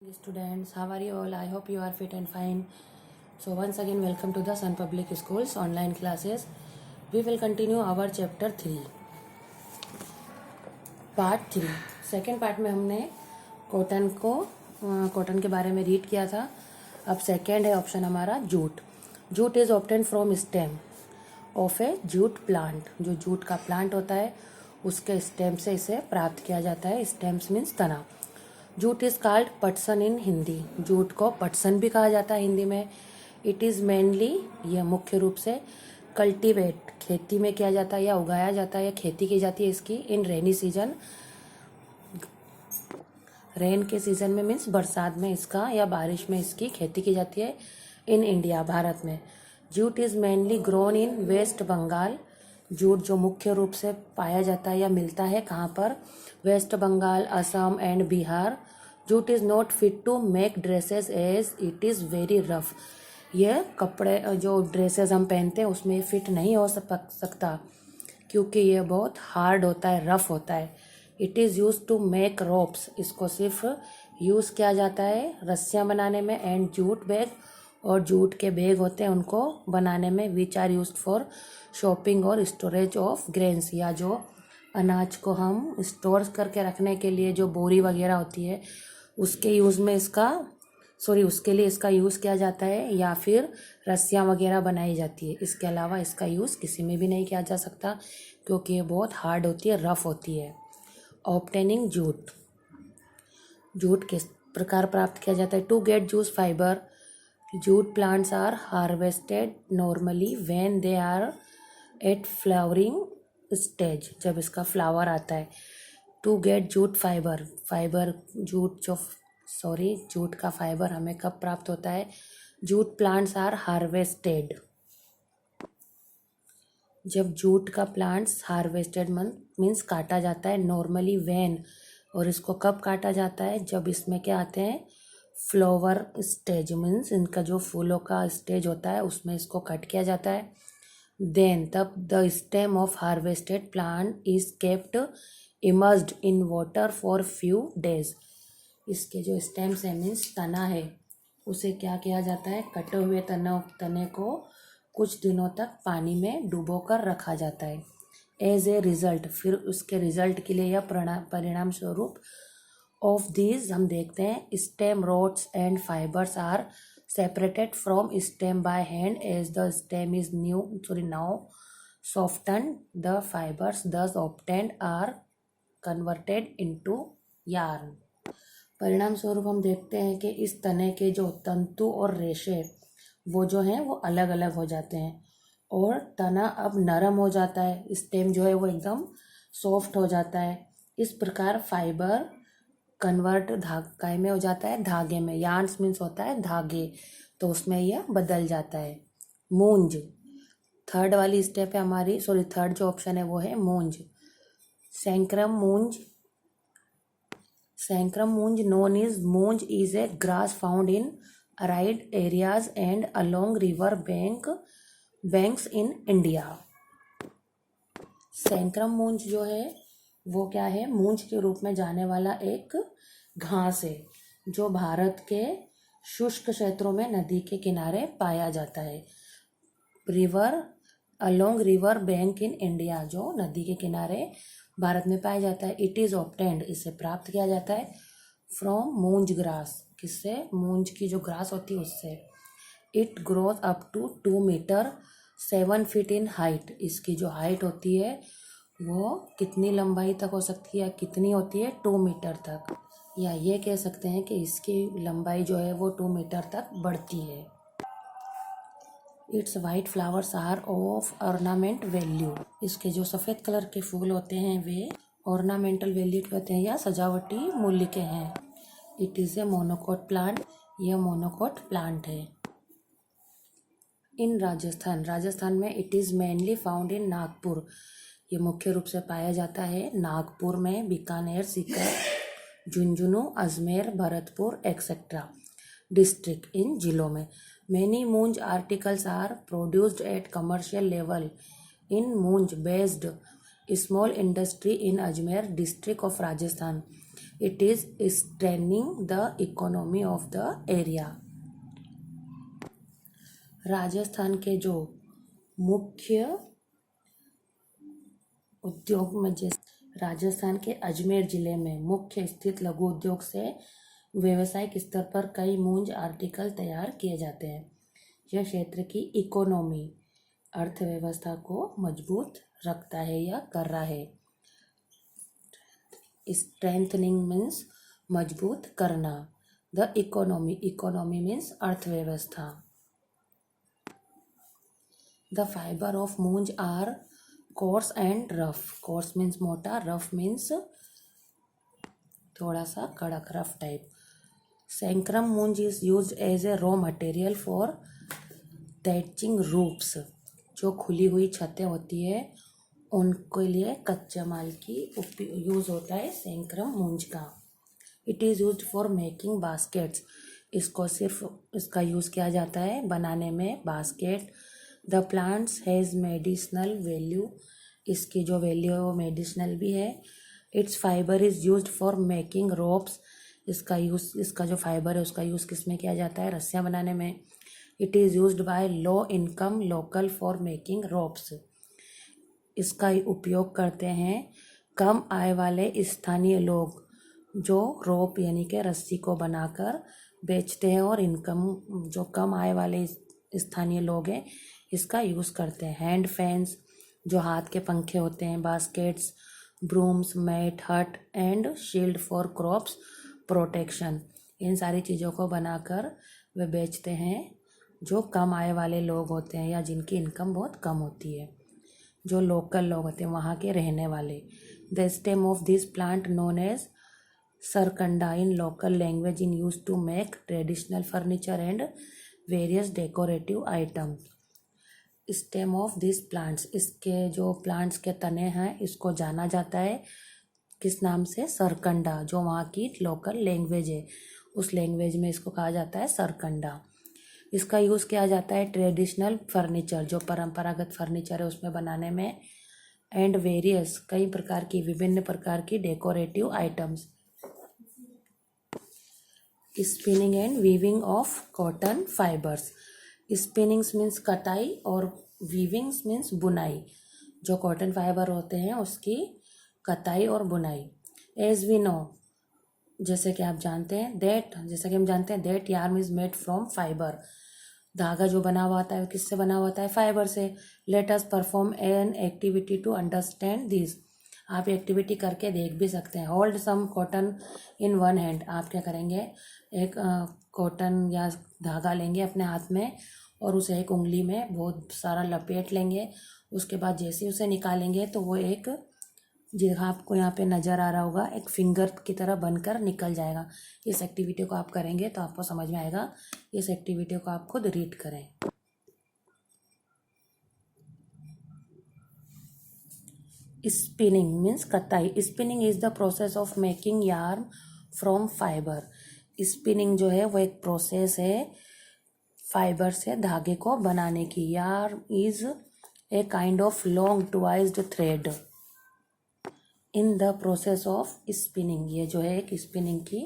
Students, how are you all? I hope you are fit and fine. So once again, welcome to the Sun Public Schools online classes. We will continue our chapter 3, part 3. Second part में हमने cotton के बारे में read किया था. अब second है option हमारा jute. Jute is obtain from stem of A jute plant. जो जूट का प्लांट होता है उसके स्टेम से इसे प्राप्त किया जाता है. स्टेम्स मीन्स तना. जूट इज़ कॉल्ड पटसन इन हिंदी. जूट को पटसन भी कहा जाता है हिंदी में. इट इज़ मेनली, यह मुख्य रूप से कल्टीवेट, खेती में किया जाता है या उगाया जाता है या खेती की जाती है इसकी. इन रेनी सीजन, रेन के सीज़न में मीन्स बरसात में इसका या बारिश में इसकी खेती की जाती है. इन इंडिया, भारत में. Jute is mainly grown in West Bengal. Jute जो मुख्य रूप से पाया जाता है या मिलता है कहाँ पर? West Bengal, Assam and Bihar. Jute is not fit to make dresses as it is very rough. यह कपड़े जो ड्रेसेस हम पहनते हैं उसमें फिट नहीं हो सकता क्योंकि यह बहुत हार्ड होता है, रफ होता है. It is use to make ropes. इसको सिर्फ यूज़ किया जाता है रस्सियाँ बनाने में. एंड जूट बैग, और जूट के बैग होते हैं उनको बनाने में. Which are use for shopping और स्टोरेज ऑफ ग्रेन्स. या जो अनाज को हम स्टोर करके रखने के लिए जो बोरी वगैरह होती है उसके यूज़ में उसके लिए इसका यूज़ किया जाता है. या फिर रस्सियाँ वगैरह बनाई जाती है. इसके अलावा इसका यूज़ किसी में भी नहीं किया जा सकता क्योंकि ये बहुत हार्ड होती है, रफ होती है. Obtaining jute. जूट किस प्रकार प्राप्त किया जाता है? To get jute fibre. Jute plants are harvested normally when they are at flowering stage. जब इसका फ्लावर आता है. To get jute fibre. Jute का फाइबर हमें कब प्राप्त होता है? Jute plants are harvested. जब जूट का प्लांट्स हार्वेस्टेड मीन्स काटा जाता है. नॉर्मली वैन, और इसको कब काटा जाता है? जब इसमें क्या आते हैं? फ्लावर स्टेज मीन्स इनका जो फूलों का स्टेज होता है उसमें इसको कट किया जाता है. देन तब the stem of harvested plant is kept immersed in water for few days. इसके जो स्टेम्स है मीन्स तना है उसे क्या किया जाता है? कटे हुए तने को कुछ दिनों तक पानी में डुबोकर रखा जाता है. एज ए रिजल्ट, फिर उसके रिजल्ट के लिए या परिणाम स्वरूप ऑफ दीज हम देखते हैं stem rods and fibres are separated from stem by hand as the stem is now softened. The fibers thus obtained are converted into yarn. परिणाम स्वरूप हम देखते हैं कि इस तने के जो तंतु और रेशे वो जो हैं वो अलग अलग हो जाते हैं और तना अब नरम हो जाता है. स्टेम जो है वो एकदम सॉफ्ट हो जाता है. इस प्रकार फाइबर कन्वर्ट काय में हो जाता है? धागे में. यार्न्स मीन्स होता है धागे, तो उसमें यह बदल जाता है. मूंज. थर्ड वाली स्टेप है हमारी, थर्ड जो ऑप्शन है वो है munj. Saccharum munj known is munj is a grass found in arid areas and along river banks in India. Saccharum munj जो है वो क्या है? मूंज के रूप में जाने वाला एक घास है जो भारत के शुष्क क्षेत्रों में नदी के किनारे पाया जाता है. Along river bank in India, जो नदी के किनारे भारत में पाया जाता है. इट इज़ ऑब्टेन्ड, इसे प्राप्त किया जाता है फ्रॉम मूंज ग्रास. किससे? मूंज की जो ग्रास होती है उससे. It growth up to 2 metre 7 feet in height. इसकी जो हाइट होती है वो कितनी लंबाई तक हो सकती है? कितनी होती है? 2 मीटर तक. या ये कह सकते हैं कि इसकी लंबाई जो है वो 2 मीटर तक बढ़ती है. Its white flowers are of ornament value. इसके जो सफ़ेद कलर के फूल होते हैं वे ऑर्नामेंटल वैल्यू के होते हैं या सजावटी मूल्य के हैं. It is a monocot plant. यह मोनोकोट प्लांट है. इन राजस्थान में it is mainly found in Nagpur. ये मुख्य रूप से पाया जाता है नागपुर में, बीकानेर, सीकर, झुंझुनू, अजमेर, भरतपुर एक्सेट्रा डिस्ट्रिक्ट, इन जिलों में. Many munj articles are produced at commercial level in munj based small industry in Ajmer district of Rajasthan. It is straining the economy of the area. Rajasthan के जो मुख्य उद्योग में जैसे राजस्थान के अजमेर जिले में मुख्य स्थित लघु उद्योग से व्यावसायिक स्तर पर कई मूंज आर्टिकल तैयार किए जाते हैं। यह क्षेत्र की इकोनॉमी अर्थव्यवस्था को मजबूत रखता है या कर रहा है। स्ट्रेंथनिंग मीन्स मजबूत करना। द इकोनॉमी मीन्स अर्थव्यवस्था। The fibre of munj are coarse and rough. Coarse means मोटा, रफ मीन्स थोड़ा सा कड़क, rough type. Saccharum munj is use as a raw material for thatching roofs। जो खुली हुई छतें होती है उनके लिए कच्चे माल की यूज़ होता है सैंक्रम मूंज का। It is use for making baskets. इसको सिर्फ इसका यूज़ किया जाता है बनाने में basket. The plants has medicinal value. इसकी जो वैल्यू है वो मेडिसिनल भी है। It's fibre is use for making ropes. इसका जो फाइबर है उसका यूज़ किस में किया जाता है? रस्सियाँ बनाने में। It is used by low income local for making ropes. इसका उपयोग करते हैं कम आय वाले स्थानीय लोग जो रोप यानी कि रस्सी को बनाकर बेचते हैं, और इनकम जो कम आय वाले स्थानीय लोग हैं इसका यूज़ करते हैं। हैंड फैंस जो हाथ के पंखे होते हैं, baskets, brooms, mat, hut and shield for crops protection. इन सारी चीज़ों को बनाकर वे बेचते हैं जो कम आय वाले लोग होते हैं या जिनकी इनकम बहुत कम होती है, जो लोकल लोग होते हैं वहाँ के रहने वाले। The stem of this plant known as sarkanda in local language in use to make traditional furniture and various decorative items. Stem of this plants, इसके जो प्लांट्स के तने हैं इसको जाना जाता है किस नाम से? सरकंडा। जो वहाँ की लोकल लैंग्वेज है उस लैंग्वेज में इसको कहा जाता है सरकंडा। इसका यूज़ किया जाता है ट्रेडिशनल फर्नीचर, जो परंपरागत फर्नीचर है उसमें बनाने में, एंड वेरियस कई प्रकार की, विभिन्न प्रकार की decorative items. Spinning and weaving of cotton fibres. Spinnings means कटाई और वीविंग्स मीन्स बुनाई। जो कॉटन फाइबर होते हैं उसकी कताई और बुनाई। एज वी नो, जैसे कि आप जानते हैं, जैसा कि हम जानते हैं that yarn is made from fibre. धागा जो बना हुआ होता है किससे बना हुआ होता है? फाइबर से। Let us perform an activity to understand this. आप एक्टिविटी करके देख भी सकते हैं। Hold some cotton in one hand. आप क्या करेंगे? एक कॉटन या धागा लेंगे अपने हाथ में और उसे एक उंगली में बहुत सारा लपेट लेंगे। उसके बाद जैसे उसे निकालेंगे तो वो एक, जहाँ आपको यहाँ पे नज़र आ रहा होगा, एक फिंगर की तरह बनकर निकल जाएगा। इस एक्टिविटी को आप करेंगे तो आपको समझ में आएगा। इस एक्टिविटी को आप खुद रीड करें। स्पिनिंग मीन्स कताई। Spinning is the process of making yarn from fibre. Spinning जो है वो एक प्रोसेस है फाइबर से धागे को बनाने की। Yarn is a kind of long twisted thread in the process of spinning. ये जो है एक स्पिनिंग की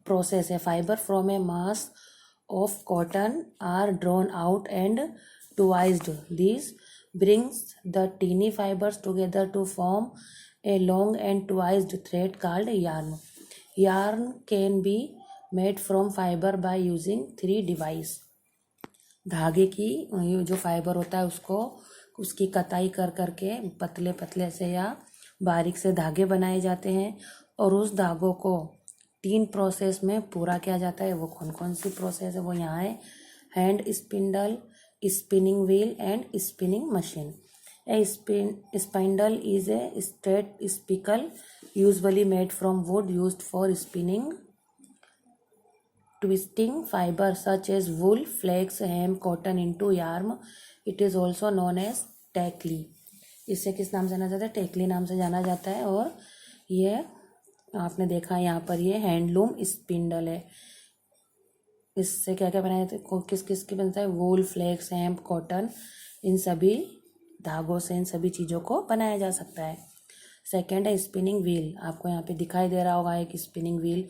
प्रोसेस है। Fibre from a mass of cotton are drawn out and twisted. This brings the teeny fibers together to form a long and twised thread called yarn. Yarn can be made from fiber by using 3 devices. धागे की जो fibre होता है उसको, उसकी कताई कर करके पतले पतले से या बारीक से धागे बनाए जाते हैं, और उस धागों को 3 प्रोसेस में पूरा किया जाता है। वो कौन कौन सी प्रोसेस है वो यहाँ है। Hand spindle, spinning wheel and spinning machine. A spindle is a straight spicle usually made from wood used for spinning twisting fiber such as wool, flax, hemp, cotton into yarn. It is also known as टैकली। इसे किस नाम से जाना जाता है? टैकली नाम से जाना जाता है। और ये आपने देखा यहाँ पर ये हैंडलूम स्पिंडल है। इससे क्या क्या बनाया जाता है? किस किस की बनता है? वूल, फ्लेक्स, हेम्प, कॉटन, इन सभी धागों से इन सभी चीज़ों को बनाया जा सकता है। सेकेंड है स्पिनिंग व्हील, आपको यहाँ पे दिखाई दे रहा होगा एक spinning wheel.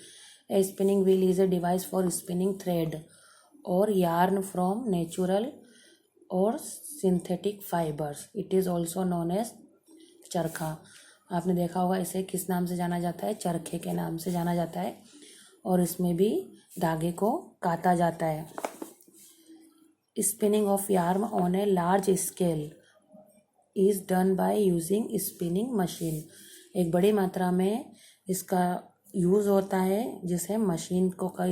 A spinning wheel is a device for spinning thread और यार्न फ्रॉम नेचुरल और synthetic fibres. It is also known as charkha. आपने देखा होगा इसे किस नाम से जाना जाता है, चरखे के नाम से जाना जाता है, और इसमें भी धागे को काटा जाता है। Spinning of yarn on a large scale is done by using spinning machine. एक बड़ी मात्रा में इसका यूज़ होता है जिसे मशीन को का